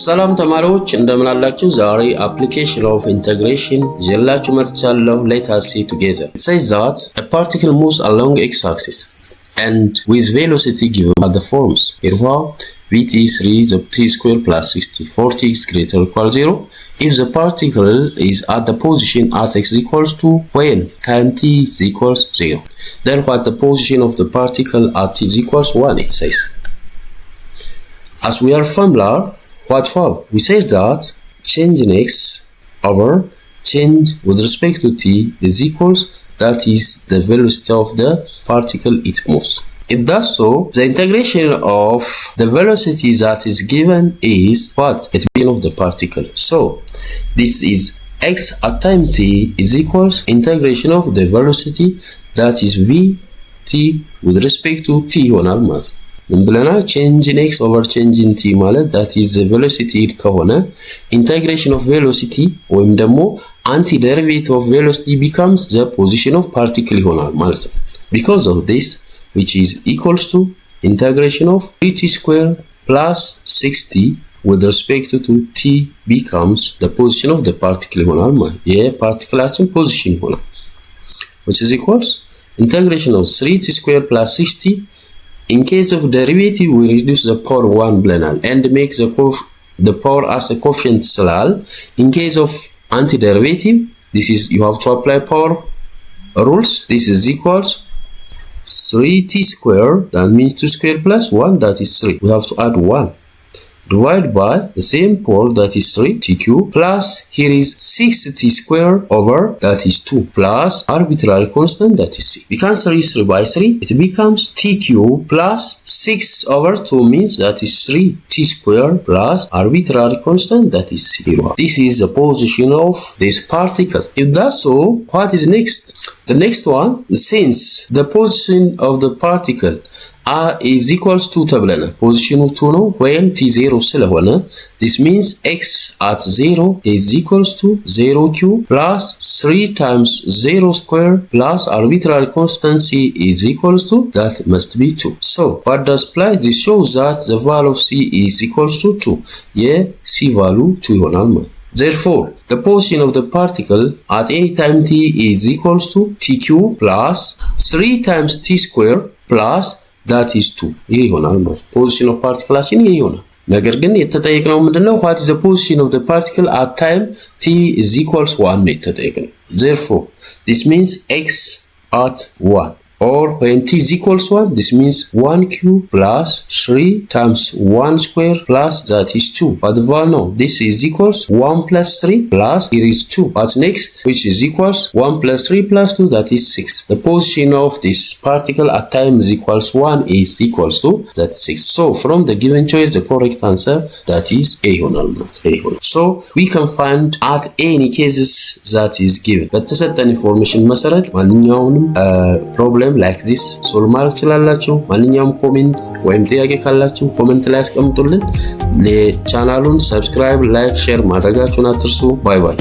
ሰላም ተማሪዎች እንደምን አላችሁ? ዛሬ application of integration ይዤላችሁ መጥቻለሁ። Let us see together. It says that a particle moves along x-axis and with velocity given by the forms. Here vt 3 the t square plus 60 4t is greater or equal 0 if the particle is at the position at x equals to when time t is equals 0. Then what the position of the particle at t is equals 1, it says. As we are familiar, what for? We say that change in x over change with respect to t is equals, that is the velocity of the particle it moves. If does so, the integration of the velocity that is given is what? At the of the particle. So this is x at time t is equals integration of the velocity, that is vt with respect to t ይሆናል ማለት ነው። ብለናል change in x over change in t ማለት that is the velocity ከሆነ integration of velocity ወይም ደግሞ anti derivative of velocity becomes the position of particle ይሆናል ማለት ነው። Because of this, which is equals to integration of 3t square plus 60 with respect to t becomes the position of the particle ይሆናል ማለት ነው። የፓርቲክላችን position ይሆናል, which is equals integration of 3t square plus 60. In case of derivative, we reduce the power 1 ብለናል and make the power as a coefficient ስላል. In case of antiderivative, this is you have to apply power rules. This is equals 3t square, that means 2 square plus 1, that is 3. We have to add 1. Divide by the same power, that is 3t cube, plus here is 6t square over, that is 2, plus arbitrary constant, that is 6. We cancel 3 by 3, it becomes t cube plus 6 over 2 means that is 3t square plus arbitrary constant, that is 0. This is the position of this particle. If that's so, what is next? The next one, since the position of the particle is equals to ተብለናል. position 2 ነው when t 0 ስለሆነ this means x at 0 is equals to 0 cube plus 3 times 0 square plus arbitrary constant c is equals to, that must be 2. So what does apply? This shows that the value of c is equals to 2. c value 2 ይሆናል ማለት. Therefore, the position of the particle at any time t is equals to t cube plus 3 times t square plus, that is 2. ይሄ ይሆናል ማለት position of particle ይሄ ይሆናል። ነገር ግን የተጠየቅነው ምንድነው? what is the position of the particle at time t is equals 1 ነው የተጠየቅነው። Therefore, this means x at 1. Or when t is equals 1, this means 1 cube plus 3 times 1 square plus, that is 2. But the value now, this is equals 1 plus 3 plus, here is 2. What's next? Which is equals 1 plus 3 plus 2, that is 6. The position of this particle at time is equals 1 is equals to, that is 6. So from the given choice, the correct answer, that is A. So we can find at any cases that is given. በተሰጠን information መሰረት ማንኛውንም problem like this solve ማድረግ ትችላላችሁ። ማንኛውም ኮሜንት ወይም ጥያቄ ካላችሁ ኮሜንት ላይ አስቀምጡልን። ለቻናሉን ሰብስክራይብ፣ ላይክ፣ ሼር ማድረጋችሁን አትርሱ። ባይ ባይ።